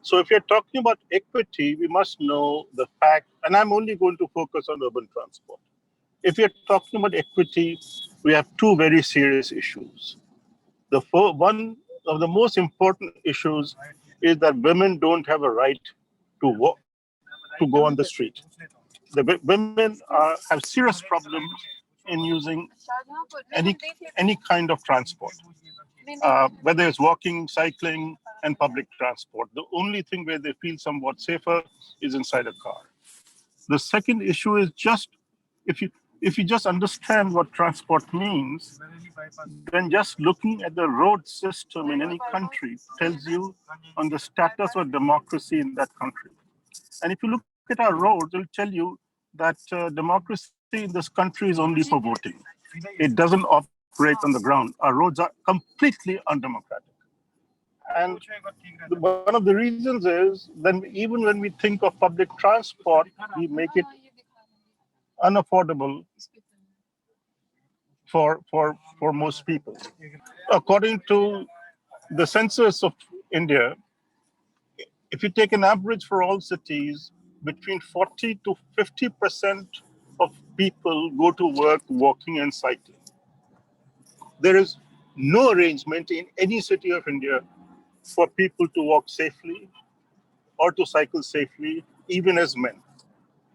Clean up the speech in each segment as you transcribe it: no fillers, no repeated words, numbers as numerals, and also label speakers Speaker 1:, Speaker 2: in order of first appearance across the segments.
Speaker 1: So if you're talking about equity, we must know the fact, and I'm only going to focus on urban transport. If you're talking about equity, we have two very serious issues. One of the most important issues is that women don't have a right to walk, to go on the street. Women have serious problems in using any any kind of transport, whether it's walking, cycling, and public transport. The only thing where they feel somewhat safer is inside a car. The second issue is just if you if you just understand what transport means, then just looking at the road system in any country tells you on the status of democracy in that country. And if you look at our roads, it'll tell you that democracy in this country is only for voting. It doesn't operate on the ground. Our roads are completely undemocratic. And one of the reasons is then even when we think of public transport, we make it unaffordable for most people. According to the census of India, if you take an average for all cities, between 40 to 50% of people go to work walking and cycling. There is no arrangement in any city of India for people to walk safely or to cycle safely, even as men.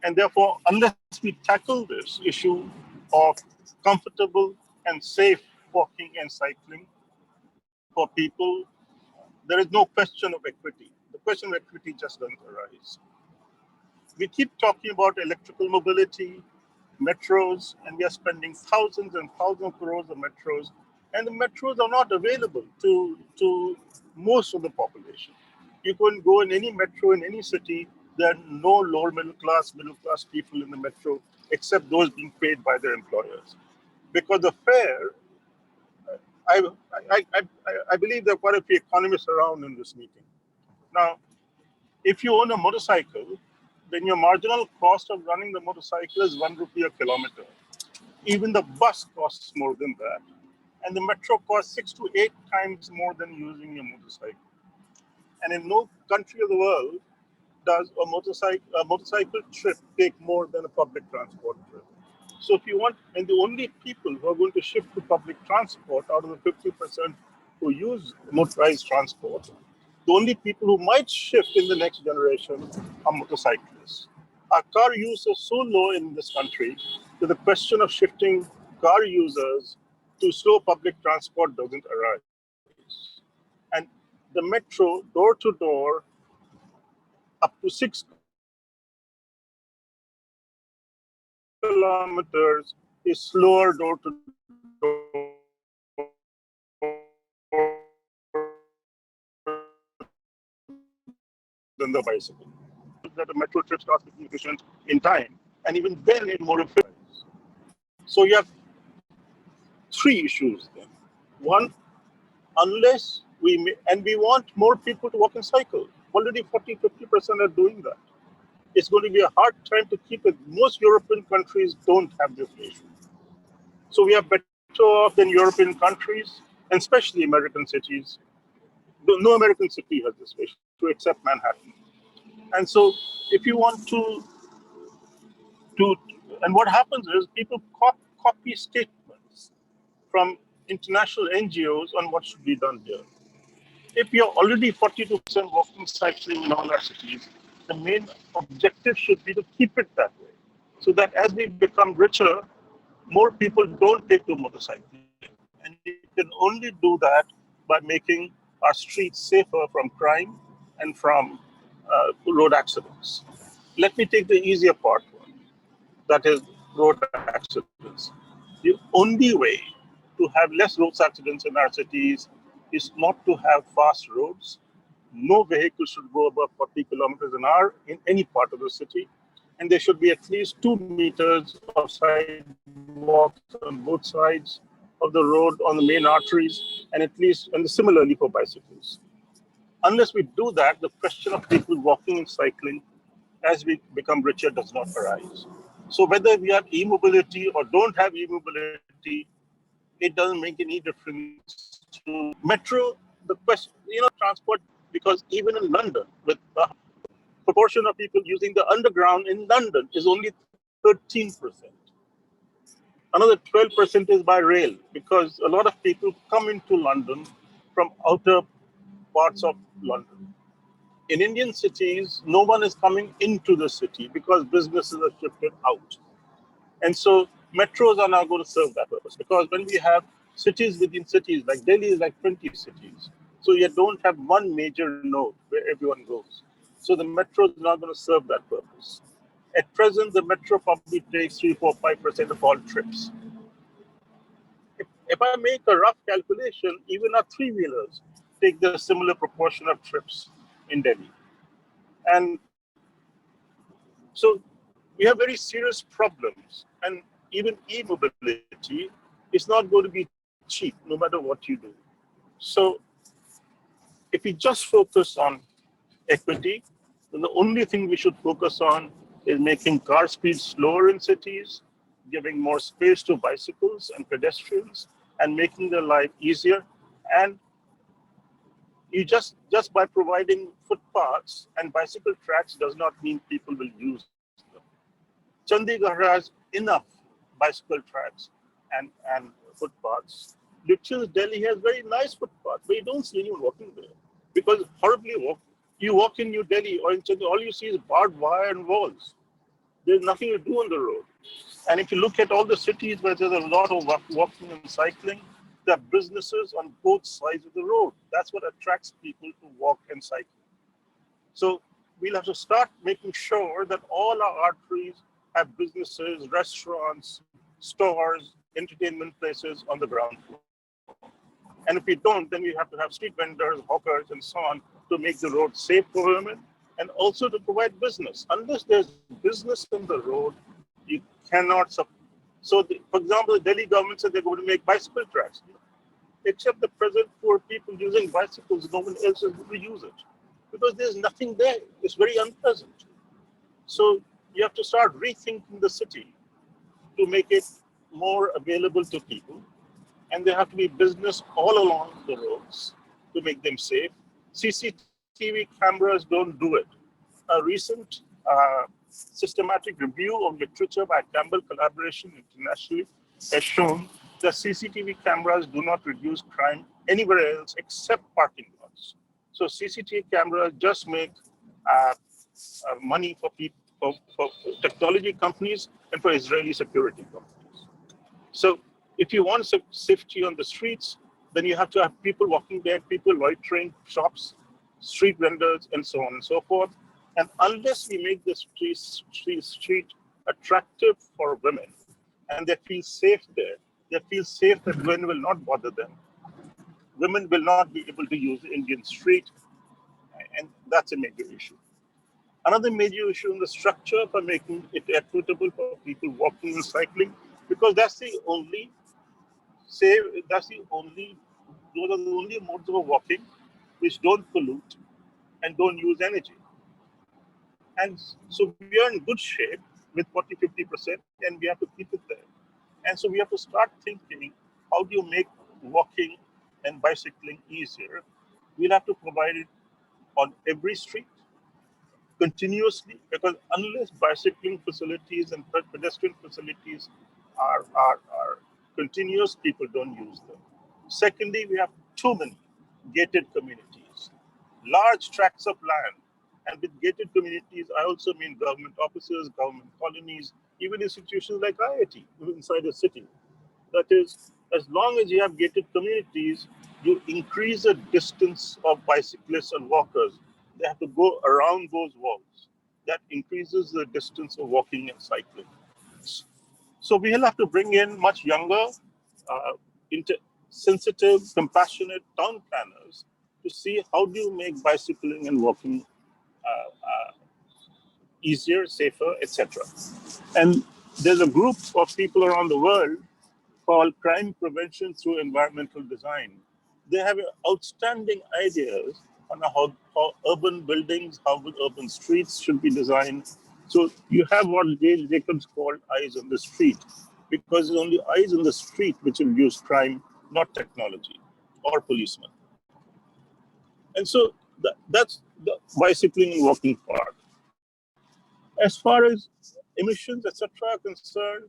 Speaker 1: And therefore, unless we tackle this issue of comfortable and safe walking and cycling for people, there is no question of equity. The question of equity just doesn't arise. We keep talking about electrical mobility, metros, and we are spending thousands and thousands of crores of metros, and the metros are not available to most of the population. You can go in any metro in any city, there are no lower middle class people in the metro, except those being paid by their employers. Because the fare, I, I believe there are quite a few economists around in this meeting. Now, if you own a motorcycle, then your marginal cost of running the motorcycle is 1 rupee a kilometer. Even the bus costs more than that. And the metro costs 6 to 8 times more than using your motorcycle. And in no country of the world does a motorcycle trip take more than a public transport trip. So if you want, and the only people who are going to shift to public transport out of the 50% who use motorized transport, the only people who might shift in the next generation are motorcyclists. Our car use is so low in this country that the question of shifting car users to slow public transport doesn't arise. And the metro, door to door, up to 6 kilometers, is slower door to than the bicycle. That a metro trip starts becoming efficient in time, and even then in more efficient. So you have 3 issues then. One, unless and we want more people to walk and cycle. Already 40-50% are doing that. It's going to be a hard time to keep it. Most European countries don't have this issue. So we are better off than European countries, and especially American cities. No American city has this issue except Manhattan. And so if you want to and what happens is people copy statements from international NGOs on what should be done here. If you're already 42% walking, cycling in all our cities, the main objective should be to keep it that way. So that as we become richer, more people don't take to motorcycling. And you can only do that by making our streets safer from crime and from road accidents. Let me take the easier part one, that is road accidents. The only way to have less road accidents in our cities is not to have fast roads. No vehicle should go above 40 kilometers an hour in any part of the city. And there should be at least 2 meters of sidewalks on both sides of the road, on the main arteries, and similarly for bicycles. Unless we do that, the question of people walking and cycling as we become richer does not arise. So whether we have e-mobility or don't have e-mobility, it doesn't make any difference to metro. The question, transport, we because even in London, with the proportion of people using the underground in London is only 13%. Another 12% is by rail, because a lot of people come into London from outer parts of London. In Indian cities, no one is coming into the city because businesses are shifted out. And so metros are now going to serve that purpose, because when we have cities within cities, like Delhi is like 20 cities, so you don't have one major node where everyone goes. So the metro is not going to serve that purpose. At present, the metro probably takes 3, 4, 5% of all trips. If I make a rough calculation, even our three-wheelers take the similar proportion of trips in Delhi. And so we have very serious problems. And even e-mobility is not going to be cheap, no matter what you do. So if we just focus on equity, then the only thing we should focus on is making car speeds slower in cities, giving more space to bicycles and pedestrians, and making their life easier. And you just by providing footpaths and bicycle tracks does not mean people will use them. Chandigarh has enough bicycle tracks and footpaths. Literally, Delhi has very nice footpaths, but you don't see anyone walking there because horribly walk. You walk in New Delhi or in Chandigarh, all you see is barbed wire and walls. There's nothing to do on the road. And if you look at all the cities where there's a lot of walking and cycling, there are businesses on both sides of the road. That's what attracts people to walk and cycle. So we'll have to start making sure that all our arteries have businesses, restaurants, stores, entertainment places on the ground floor. And if we don't, then we have to have street vendors, hawkers, and so on to make the road safe for women and also to provide business. Unless there's business on the road, you cannot. For example, the Delhi government said they're going to make bicycle tracks. Except the present poor people using bicycles, no one else is going to use it because there's nothing there. It's very unpleasant. So you have to start rethinking the city to make it more available to people. And there have to be business all along the roads to make them safe. CCTV cameras don't do it. A recent systematic review of literature by Campbell Collaboration Internationally has shown that CCTV cameras do not reduce crime anywhere else except parking lots. So CCTV cameras just make money for people, for technology companies and for Israeli security companies. So if you want safety on the streets, then you have to have people walking there, people loitering, shops, street vendors, and so on and so forth. And unless we make the street attractive for women and they feel safe there, they feel safe that women will not bother them. Women will not be able to use the Indian street, and that's a major issue. Another major issue in the structure for making it equitable for people walking and cycling, because those are the only modes of walking which don't pollute and don't use energy. And so we are in good shape with 40-50%, and we have to keep it there. And so we have to start thinking, how do you make walking and bicycling easier? We'll have to provide it on every street continuously, because unless bicycling facilities and pedestrian facilities are continuous, people don't use them. Secondly, we have too many gated communities, large tracts of land. And with gated communities, I also mean government offices, government colonies, even institutions like IIT inside a city. That is, as long as you have gated communities, you increase the distance of bicyclists and walkers. They have to go around those walls. That increases the distance of walking and cycling. So we'll have to bring in much younger, sensitive, compassionate town planners to see how do you make bicycling and walking easier, safer, etc. And there's a group of people around the world called Crime Prevention Through Environmental Design. They have outstanding ideas on how urban buildings, how urban streets should be designed. So you have what Dale Jacobs called eyes on the street, because it's only eyes on the street which reduce crime, not technology or policemen. And so That's the bicycling and walking part. As far as emissions, etc., are concerned,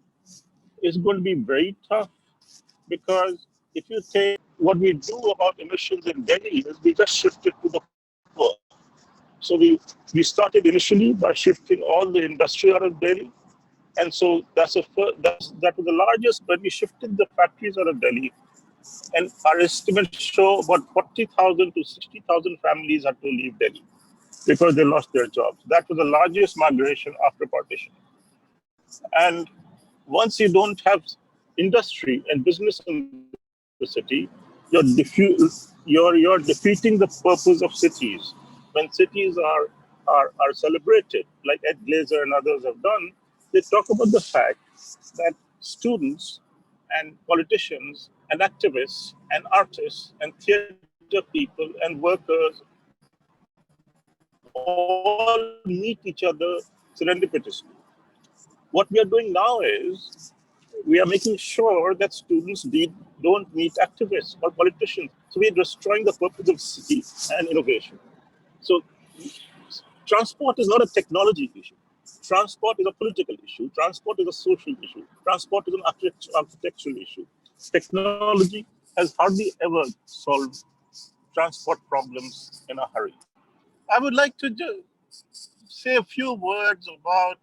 Speaker 1: it's going to be very tough because if you take what we do about emissions in Delhi is we just shifted to the poor. So we started initially by shifting all the industry out of Delhi, and so that was the largest when we shifted the factories out of Delhi. And our estimates show about 40,000 to 60,000 families had to leave Delhi because they lost their jobs. That was the largest migration after partition. And once you don't have industry and business in the city, you're defeating the purpose of cities. When cities are celebrated, like Ed Glazer and others have done, they talk about the fact that students and politicians and activists and artists and theater people and workers all meet each other serendipitously. What we are doing now is we are making sure that students don't meet activists or politicians. So we are destroying the purpose of city and innovation. So transport is not a technology issue. Transport is a political issue. Transport is a social issue. Transport is an architectural issue. Technology has hardly ever solved transport problems in a hurry. I would like to say a few words about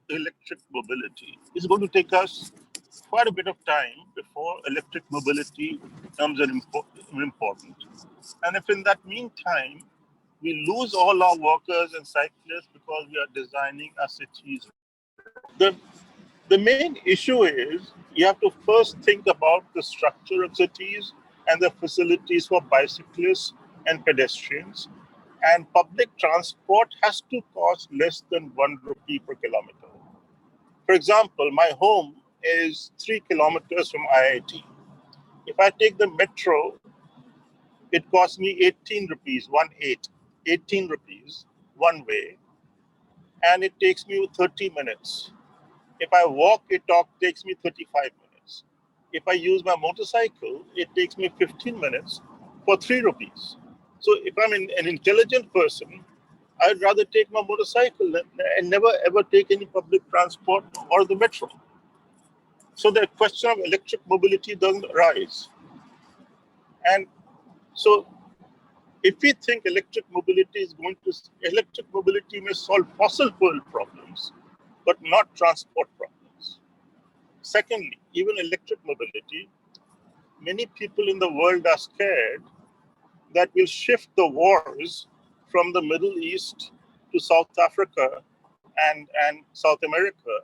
Speaker 1: electric mobility. It's going to take us quite a bit of time before electric mobility becomes important. And if in that meantime we lose all our walkers and cyclists because we are designing our cities, the, the main issue is you have to first think about the structure of cities and the facilities for bicyclists and pedestrians. And public transport has to cost less than 1 rupee per kilometer. For example, my home is 3 kilometers from IIT. If I take the metro, it costs me 18 rupees, 18 rupees one way, and it takes me 30 minutes. If I walk, it takes me 35 minutes. If I use my motorcycle, it takes me 15 minutes for 3 rupees. So if I'm an intelligent person, I'd rather take my motorcycle and never ever take any public transport or the metro. So the question of electric mobility doesn't arise. And so if we think electric mobility may solve fossil fuel problems, but not transport problems. Secondly, even electric mobility, many people in the world are scared that we'll shift the wars from the Middle East to South Africa and South America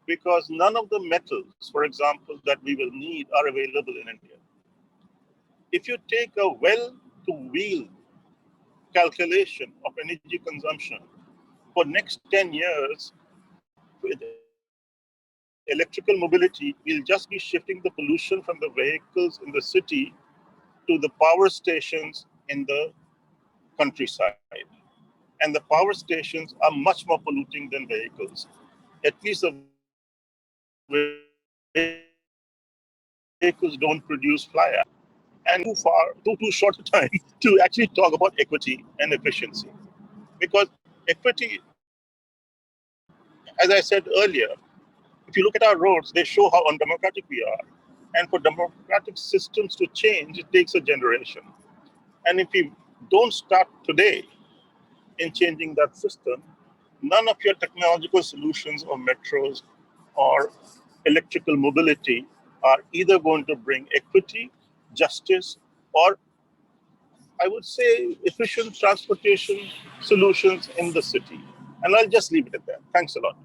Speaker 1: because none of the metals, for example, that we will need are available in India. If you take a well to wheel calculation of energy consumption for next 10 years with electrical mobility, we'll just be shifting the pollution from the vehicles in the city to the power stations in the countryside. And the power stations are much more polluting than vehicles. At least the vehicles don't produce fly ash. And we are too short a time to actually talk about equity and efficiency. Because equity, as I said earlier, if you look at our roads, they show how undemocratic we are. And for democratic systems to change, it takes a generation. And if we don't start today in changing that system, none of your technological solutions or metros or electrical mobility are either going to bring equity, justice, or I would say efficient transportation solutions in the city. And I'll just leave it at that. Thanks a lot.